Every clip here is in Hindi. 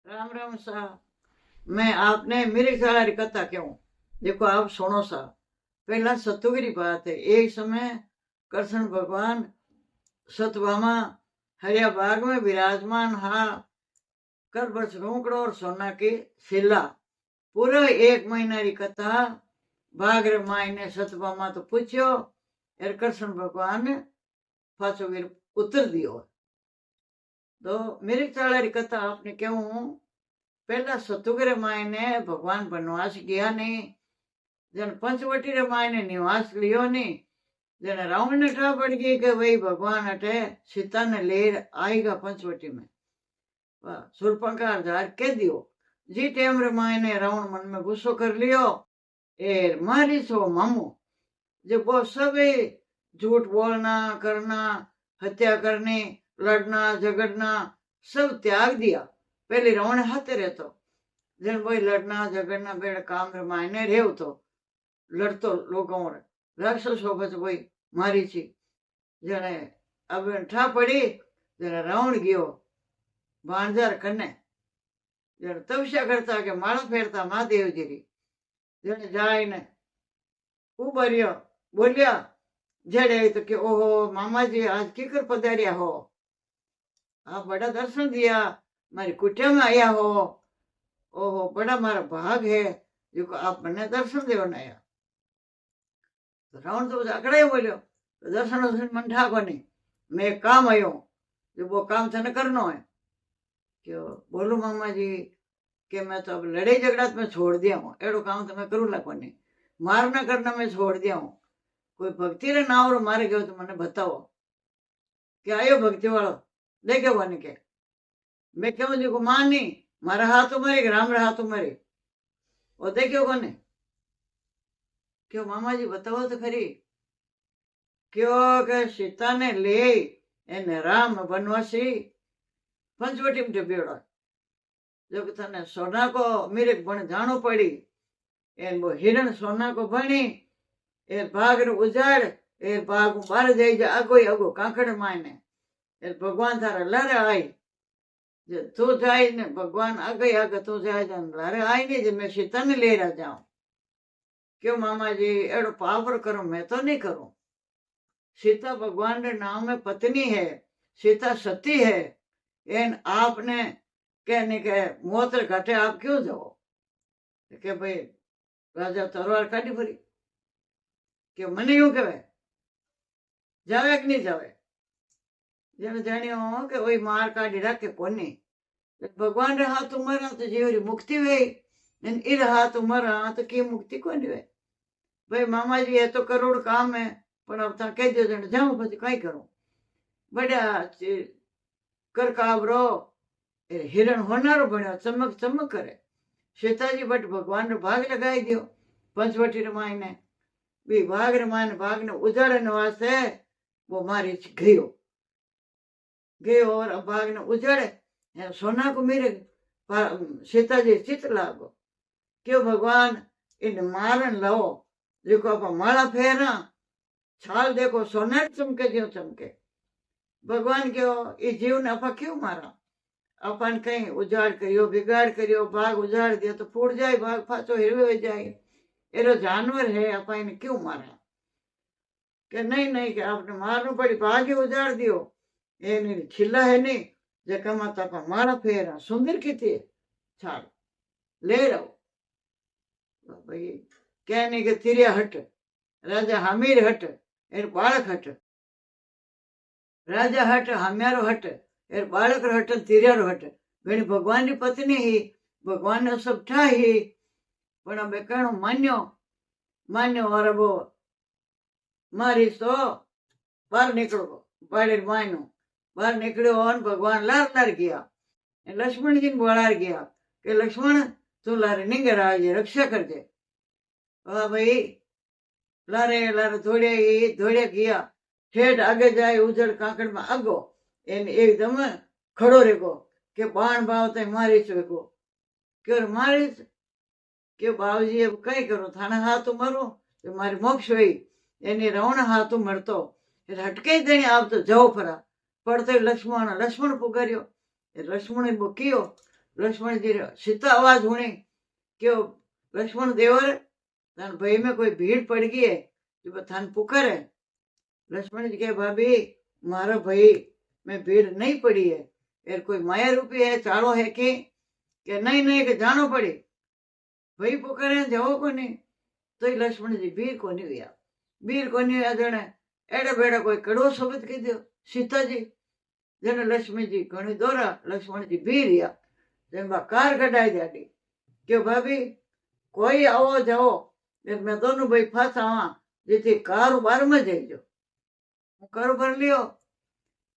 राम राम सा। मैं आपने मेरी सारी कथा क्यों? देखो आप सुनो सा। पहला सतयुग की बात है। एक समय कृष्ण भगवान सतभामा हरिया बाग में विराजमान हा। कर बस रोकड़ो और सोना की शिला। पूरा एक महीना की कथा। भागरे माई ने सतभामा तो पूछो यार कृष्ण भगवान ने पाछो वीर उत्तर दियो। तो मेरी चाला की कथा आपने क्यों? पहला सतयुग रे मायने भगवान वनवास गया नहीं। जन पंचवटी रे मायने निवास लियो नहीं। जन रावण ने ठा पड़ गई कि वही भगवान अटे सीता ने ले आएगा पंचवटी में। सुरपंखा जार कह दियो। जी टेम रे मायने रावण मन में गुस्सो कर लियो। ए मारी सो मामू जो वो सब झूठ बोलना करना, हत्या करनी, लड़ना झगड़ना सब त्याग दिया। पहले रावण हाथे रहतो। जन वही लड़ना झगड़ना बेड़ काम रे मायने रेव तो लड़तो लोगों रे राक्षसो बच वही मारी छी। जने अब ठा पड़ी। जने रावण गयो भाणजार कने। जने तपस्या करता के माला फेरता महादेव जी री। जने जाय ने उबर्यो बोलिया जड़े तो कि ओहो मामा जी आज की कर पधारिया हो। आप बड़ा दर्शन दिया, मारी कुटिया में आया हो। ओहो बड़ा मारा भाग है जो आप मैंने दर्शन देवन आया। तो रावण तो अकड़े बोलियो दर्शन दर्शन मन ठाको नहीं। मैं एक काम आयो जो वो काम थे करनो है। क्यों बोलू मामा जी कि मैं तो अब लड़ाई झगड़ा मैं छोड़ दिया हूँ। एड़ो काम तो मैं करूँ ला कोनी। मारना करना मैं छोड़ दिया हूँ। कोई भक्ति रे नाव रो मारे गयो तो मैंने बताओ कि आयो भक्ति वालो देखे बन के। मैं क्यों जी को मान नहीं मारा हाथ उमरे राम रे हाथ उमरे वो देखियो कोने। क्यों मामा जी बताओ तो खरी। क्यों के सीता ने ले એને રામ વનવાસી पंचवटी में बेड़ो जब तने सोना को मेरे बन जानो पड़ी। एन वो हिरण सोना को बनी ए भाग रे उजाड़ ए भाग बार जाई जा अगो अगो कांकड़ मायने ए भगवान थारा लरे आई। जे तू जाए ने भगवान आगे आगे तू जाए जान लरे आई नहीं जे मैं सीता ने ले रहा जाऊं। क्यों मामा जी एड़ो पावर करो मैं तो नहीं करूं। सीता भगवान के नाम में पत्नी है। सीता सती है। एन आपने कहने के मोत्र घटे आप क्यों जाओ के भाई राजा तलवार काढ़ी भरी के मने यूं कहे जावे कि नहीं जावे। जन जानियो के वही मार काढ़ी रखे कोनी। भगवान रे हाथ मरा तो जीवरी मुक्ति वे इन हाथ मरा तो की मुक्ति कोनी वे। भाई मामा जी ये तो करोड़ काम है पर अब ता कह दो जन जाऊं પછી કઈ કરું। बड़ा कर काबरो हिरण होनारो बन्यो चमक चमक करे। सीताजी बट भगवान रो भाग लगाई दियो पंचवटी रे मायने भी भाग रे मायने भाग ने उजाड़ने वास्ते वो मारी गयो गयो और भाग ने उजाड़े सोना को मेरे सीताजी चित लागो। क्यों भगवान इन मारन लो देखो आप माला फेरा छाल देखो सोना चमके जो चमके। भगवान क्यों ये जीव ने आपा क्यों मारा। अपन कहीं उजाड़ करियो बिगाड़ करियो भाग उजाड़ दिया तो फूट जाए भाग फाचो हिरवे हो जाए। एरो जानवर है आपा इन्हें क्यों मारा। कि नहीं नहीं कि आपने मारना पड़ी भाग ही उजाड़ दियो। ये नहीं छिल्ला है नहीं जे कमाता आपा मारा फेरा सुंदर की छाल ले रहो भाई कहने के तिरिया हट राजा हमीर हट एर बालक हट। राजा हट हम्यारो हट एर बालक रो हट तिरियारो हट। घणी भगवान की पत्नी ही भगवान ने सब ठा ही पण अब कहणो मान्यो मान्यो और वो मारी तो बाहर निकलो बाड़े मायनो बाहर निकलो और भगवान लार लार गया। लक्ष्मण जी ने बोलार गया कि लक्ष्मण तू लारे निंगर आजे रक्षा कर दे। वाह भाई लारे लारे धोड़े गया ठेठ आगे जाए उजड़ कांकड़ में आगो एन एकदम खड़ो रेगो के बाण भाव ते मारी चुको क्यों मारी के बाबूजी अब कई करो थाने हाथ मरो तो मारी मोक्ष हुई एनी रावण हाथ मरतो हटके देनी आप तो जाओ फरा पड़ते लक्ष्मण लक्ष्मण पुकारियो लक्ष्मण वो कियो लक्ष्मण जी सीता आवाज सुनी क्यों लक्ष्मण देवर थान भाई में कोई भीड़ पड़ गई है जो थान पुकारे। लक्ष्मण जी के भाभी मारा भाई में भीड़ नहीं पड़ी है यार कोई माया रूपी है चालो है कि नहीं नहीं के जानो पड़ी भाई पुकारे जाओ को नहीं तो लक्ष्मण जी वीर को नहीं हुआ वीर को नहीं हुआ जने एड़ा बेड़ा कोई कड़ो शब्द कही दो सीता जी जने लक्ष्मी जी घणी दौरा लक्ष्मण जी वीर या जन कार कढ़ाई दियाडी क्यों भाभी कोई आओ जाओ मैं दोनों भाई फांस आवा जेथी कार बार में जाइजो हूँ कार भर लियो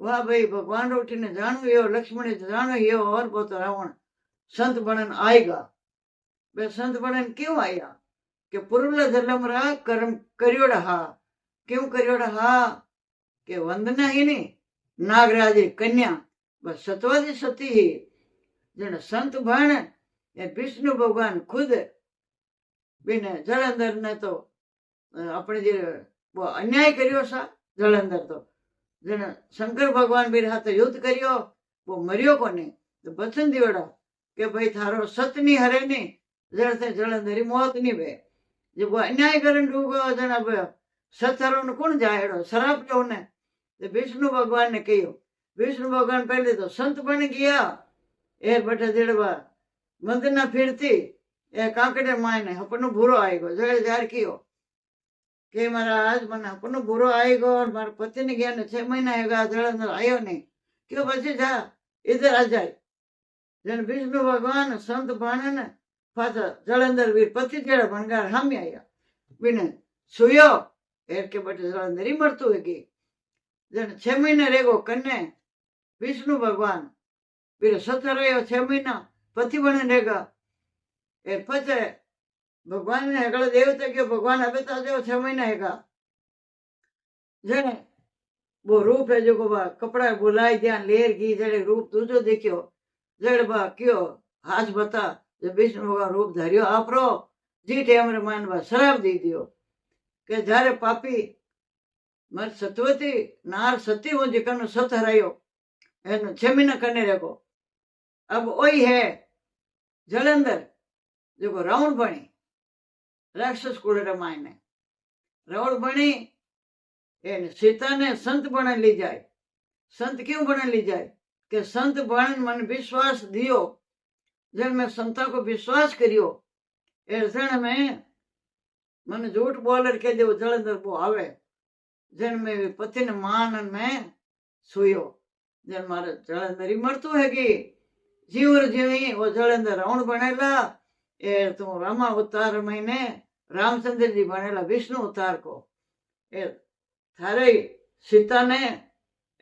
वाह भाई भगवान उठी ने जाणु यो लक्ष्मण जाणु यो और वो तो रावण संत बनन आएगा वे संत बनन क्यों आया कि पूर्व जन्म रा कर्म करियोड़ा हा क्यों करियोड़ा हा कि वंदना ही नहीं नागराज कन्या बस सतवादी सती ही जन संत बन विष्णु भगवान खुद बिने जलंधर ने तो अपने जे वो अन्याय करियो सा जलंधर तो जन शंकर भगवान भी हाथ युद्ध करियो वो मरियो कोने तो बचन दियोड़ा के भाई थारो सत नहीं हरे नहीं जड़ से जलंधरी मौत नहीं वे जो वो अन्याय करन डूबो जन अब सत्सरो ने कौन जाएड़ो शराब क्यों ने विष्णु भगवान ने कहो विष्णु भगवान पहले तो संत बन गया एर बटे जड़वा मंदना फिरती ए काकड़े मायने अपनो बुरो आएगो जड़े जार कियो के महाराज मन अपनो बुरो आएगो और मारे पति ने गया ने 6 महीना हैगा जलंधर आयो नहीं क्यों बची जा इधर आ जाए जन विष्णु भगवान संत बन पाछा जलंधर वीर पति जेड़ा बनगार हम आया बिने सुयो एर के बटे जलंधर ही मरतु है जन 6 महीने रेगो कन्ने विष्णु भगवान फिर सतर रहो 6 महीना पति बने रहेगा एर पचे भगवान ने हेगला देवता क्यों भगवान अबे तो जो 6 महीना हैगा जने वो रूप है जो बा कपड़ा बुलाई ध्यान लेर की जड़े रूप तुझो देखियो जड़ बा क्यों हाथ बता जब विष्णु भगवान रूप धरियो आप रो जी टेम रे मान बा शराब दी दियो के जारे पापी मर सतवती नार सती मुझे कनु सत हरायो एनु 6 महीना करने रेगो अब वही है जलंधर जो रावण बनी राक्षस कुल रमायने रावण बनी एन सीता ने संत बने ली जाए संत क्यों बने ली जाए कि संत बन मन विश्वास दियो जन मैं संता को विश्वास करियो ऐसा में मन झूठ बोलर के दे जलंधर वो आवे जन में पति ने मान में सुयो जन मारे जलंधर ही मरतु है कि जीवर जीवी वो जलंधर रावण बनेला ए तो रामा अवतार महीने रामचंद्र जी बनेला विष्णु अवतार को ए थारे सीता ने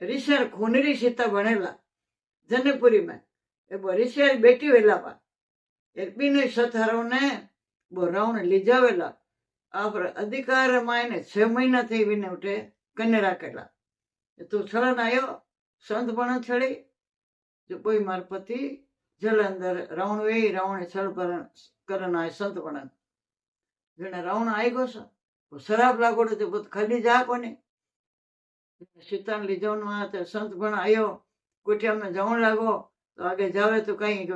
ऋषर खूनरी सीता बनेला जनकपुरी में ए वो ऋषर बेटी वेला बा एक बीने सथारो ने वो रावण ली जावेला आप अधिकार मायने 6 महीना थी बीने उठे कन्ने राखेला तू छलन आयो संत बन छड़ी जो कोई मार पति जलंधर रावण वे रावण छल करन आए संत बनन जने रावण आई गो वो शराब लागोड़े तो बहुत खाली जा कोने सीता ली जावन में संत बन आयो कुटिया में जावन लागो तो आगे जावे तो कहीं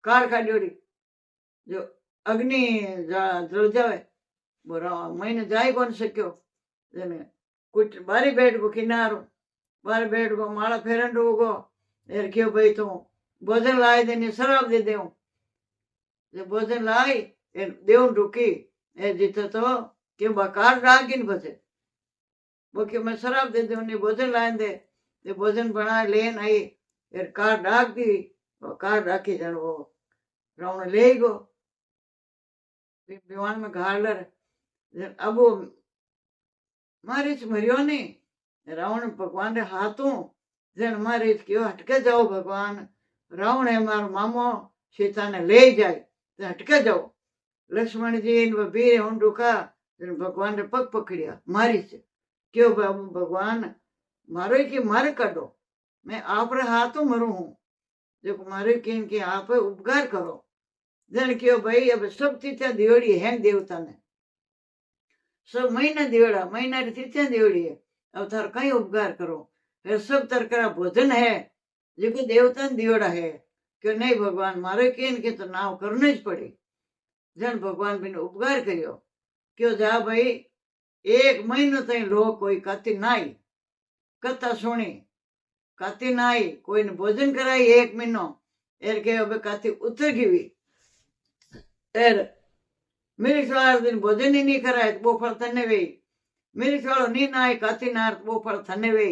कार काढ़ी जो अग्नि जल जावे वो महीने जाई कौन सक्यो जने कुछ बारी बैठ को किनारो बारी बैठ को माला फेरन डूगो एर क्यों भाई तू भोजन लाए देने शराब दे देऊ जब भोजन लाई देव ढुकी ए जीते तो क्यों बकार रागिन बचे वो क्यों मैं शराब दे दे उन्हें भोजन लाए दे भोजन बनाए लेन आई एर कार डाक दी वो कार डाकी जन वो रावण ले गो विमान में घालर अब वो मारिच मरियो नहीं रावण भगवान रे हाथों जन मारिच क्यों हटके जाओ भगवान रावण है मारो मामो सीता ने ले जाए तो हटके जाओ लक्ष्मण जी इन वीर हूं रुका भगवान ने पग पकड़िया मारिच क्यों बाबू भगवान मारो कि मारे काटो मैं आप रे हाथों मरू हूं जो मारे कि आप उपकार करो जन क्यों भाई अब सब तिथ्या दियोड़ी है देवता ने सब महीना दियोड़ा महीना तिथ्या दियोड़ी है अब थार कई उपकार करो फिर सब तरह भोजन है जो देवता ने दियोड़ा है કે નહીં ભગવાન મારે કે તો નાવ કરવું જ પડે. જણ ભગવાન બીને ઉપકાર કર્યો કયો જા ભાઈ 1 મહિનો તઈ લો કોઈ કાતી નાઈ કથા સુણી કાતી નાઈ કોઈને ભોજન કરાય 1 મહિનો એર કે હવે કાતી ઉતર ગઈ એર મિરિક વાળા દિન ભોજન નહીં કરાય બહુ ફળ થને વે મિરિક વાળો નહીં નાય કાતી નાર બહુ ફળ થને વે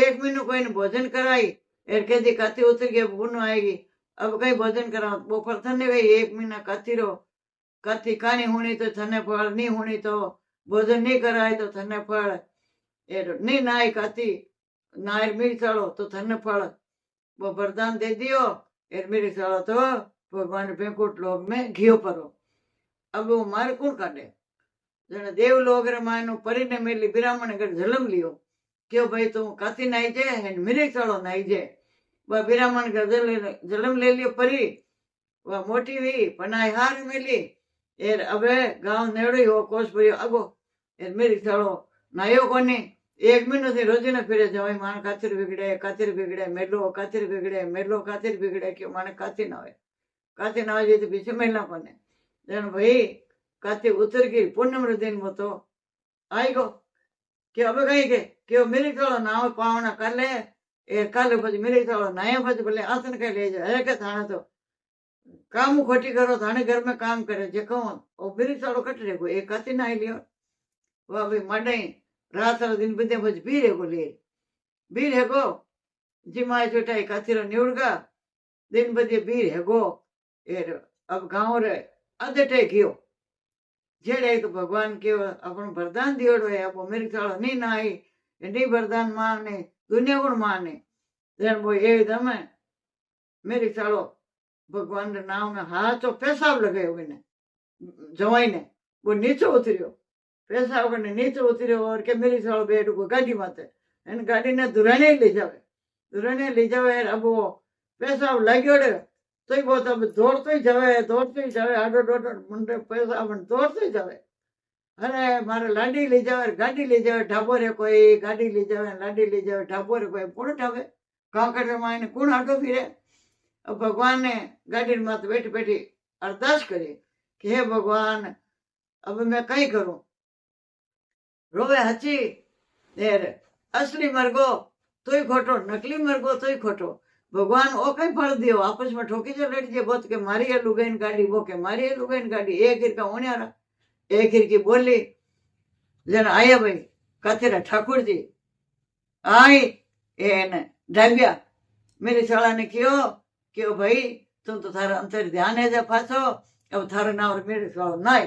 1 મહિનો કોઈને ભોજન કરાય એર કે દી કાતી ઉતર ગઈ પુનો આएगी अब कई भोजन करा वो फल थने वे 1 महीना काती रो काती कानी होनी तो थने फल नहीं होनी तो भोजन नहीं कराए तो थने फल नहीं नाय काती नायर मिर्च चलो तो थने फल वो वरदान दे दियो एर मिर्च चलो तो भगवान बैंकुट लोग में घियो परो. अब वो मारे कौन काटे जने देव लोग रे मायनो परीने मेली ब्राह्मण घर जलम लियो क्यों भाई तू काती नाई जे मिर्च चलो नाई जे वह ब्राह्मण का जन्म ले लियो परी वह मोटी हुई पनाई हार मिली एर अबे गांव नेड़ो हो कोस भरियो अगो एर मेरी चलो नायो कोनी 1 महीनो थी रोजी ने फिरे जवाई मान कातिर बिगड़े मेलो कातिर बिगड़े क्यों माने काती ना हो जी तो पीछे महिला कोने जन भाई काती उतर गई पूर्णम दिन वो तो आई गो क्यों अब कहीं के क्यों मेरी चलो नाव पावना कर ले कल પછી मेरे चलो नया પછી भले आसन के ले जाए के थाने तो काम खोटी करो थाने घर में काम करे जे कहूं ओ मेरी चलो कट रे को एक काती ना लियो वो भी मडई रात दिन बदे बज बीरे को ले बीरे को जिमाय छोटाई कातीरो निवड़गा दिन बदे बीरे को एर अब गांव रे अदटे गयो जेड़े तो भगवान के अपन वरदान दियोड़ो है अब मेरी चलो नहीं ना आई नहीं वरदान माने दुनिया गुण माने वो एकदम मेरी चलो भगवान के नाम में हाथ तो पेशाब लगे हुए ने जवाई ने वो नीचे उतरियो पेशाब ने नीचे उतरियो और के मेरी चलो बेट को गाड़ी माते इन गाड़ी ने दुराने ले जावे अब वो पेशाब लग्यो रे तो ही बहुत अब दौड़ते ही जावे आडो डोडो मुंडे पेशाब दौड़ते ही जावे अरे मारे लाडी ले जावे ढाबो रे कोई गाड़ी ले जावे लाडी ले जावे ढाबो रे कोई पूर्ण ढाबे कांकड़ मायने कौन आटो फिरे. अब भगवान ने गाड़ी मात बैठी अरदास करी कि हे भगवान अब मैं कहीं करूं रोवे हची देर असली मरगो तो ही खोटो नकली मरगो तो ही खोटो भगवान ओ कहीं फल दियो आपस में ठोकी जो लड़ जे बहुत के मारी है लुगाइन गाड़ी वो के मारी है लुगाइन गाड़ी एक गिर का होने रहा एक गिर की बोली जन आया भाई कातेरा ठाकुर जी आई एन ढाबिया मेरी शाला ने क्यों भाई तुम तो थारा अंतर ध्यान है जा फासो अब थारा ना और मेरे शाला नाई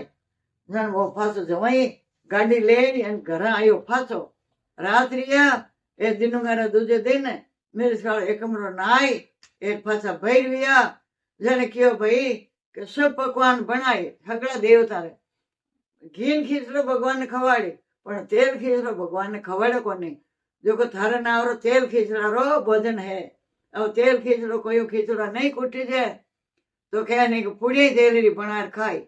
जन वो फासो जवाई गाड़ी ले घर आयो फासो रात रिया एक दिन मेरा दूजे दिन मेरे शाला एक कमरो नाई एक फासा भैर रिया जन क्यों भाई के सब पकवान बनाए हगड़ा देवता रे घी खींचलो भगवान ने खवाड़ी पर तेल खींचलो भगवान ने खवाड़े को नहीं जो को थारे ना और तेल खींचला रो भोजन है अब तेल खींचलो कोई खींचलो नहीं कुटी जाए तो क्या नहीं कि पुड़ी तेल री बनार खाई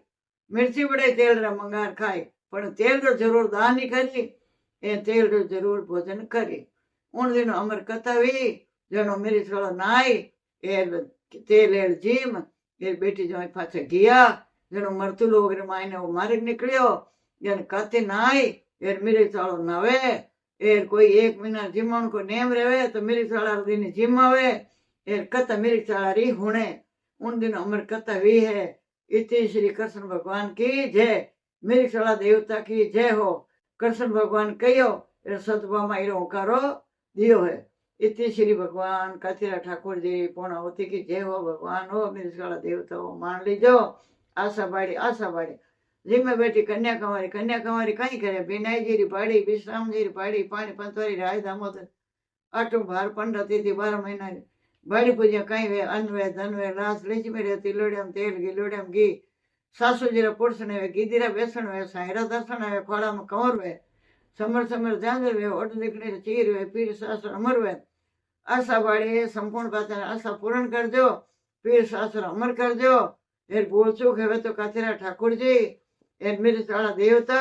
मिर्ची बड़े तेल रा मंगार खाई पर तेल रो जरूर दान नहीं करी ए तेल रो जरूर भोजन करी उन दिनों अमर कथा हुई जनो मेरी थोड़ा नाई ए तेल एर जीम ए बेटी जो पाछे गया जनो मरतु लोग रे मायने वो मार्ग निकलियो जन कते नाई एर मेरे चालो नवे एर कोई 1 महीना जिमण को नेम रहे तो मेरी चाला दिन जिमावे एर कथा मेरी चाला री हुणे उन दिन अमर कथा हुई है. इति श्री कृष्ण भगवान की जय मेरी चाला देवता की जय हो. कृष्ण भगवान कहो एर सतभाव में इरो करो दियो है. इति श्री भगवान कातीरा ठाकुर जी पूर्णाहुति की जय हो. भगवान हो मेरी चाला देवता हो मान लीजो. आशा बाड़ी जिम्मे बैठी कन्याकुमारी कहीं करे बिनाई जी री पाड़ी विश्राम जी री पाड़ी पानी पंतवारी राय दामोदर आटू भार पंडा तिथि 12 महीना बाड़ी पूजा कहीं वे अन्न वे धन वे लाश लिच में रहती लोड़ियम तेल घी सासू जी रा पुरुष ने वे गीदीरा बेसन वे सायरा दर्शन वे खोड़ा में कंवर वे समर जांजर वे ओट निकले चीर वे पीर शास्त्र अमर वे. आशा बाड़ी संपूर्ण बात आशा पूर्ण कर दो पीर शास्त्र अमर कर दो. एर बोल चूक है तो कातीरा ठाकुर जी एर मेरे सारा देवता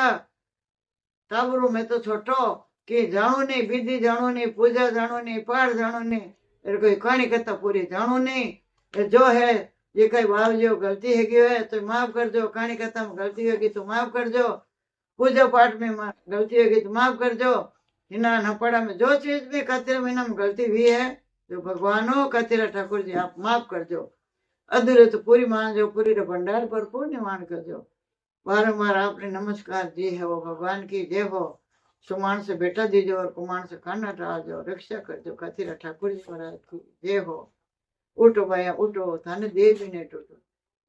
ताबरू में तो छोटो कि जानो नहीं विधि जानो नहीं पूजा जानो नहीं पाठ जानो नहीं એટલે કોઈ કહાણી કથા પૂરી જાણું નહીં એ જો હે જે કઈ વાવજો ગલતી હે ગયો है तो माफ करजो कहानी कथा में गलती होगी तो माफ करजो पूजा पाठ में गलती होगी तो माफ करजो हिना नपड़ा में जो चीज भी कतेरा महीना में गलती हुई है जो भगवानो कतेरा ठाकुर जी आप माफ करजो अधूरे तो पूरी मान जो पूरी रे भंडार भरपूर निवाण करजो बारंबार आपने नमस्कार जी है वो भगवान की जय हो सुमान से बेटा दीजो और कुमान से खाना डालजो रक्षा करजो कतेरा ठाकुर जी महाराज की जय हो उठो भाया उठो थाने दे भी नहीं टूटो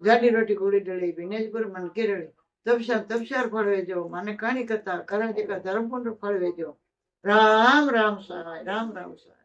जाडी रोटी गोड़ी डली विनेशपुर मन केरली तपसार फळवेजो माने कहानी कथा करण जी का धर्मकुंड फळवेजो राम राम सहाय राम राम सहाय।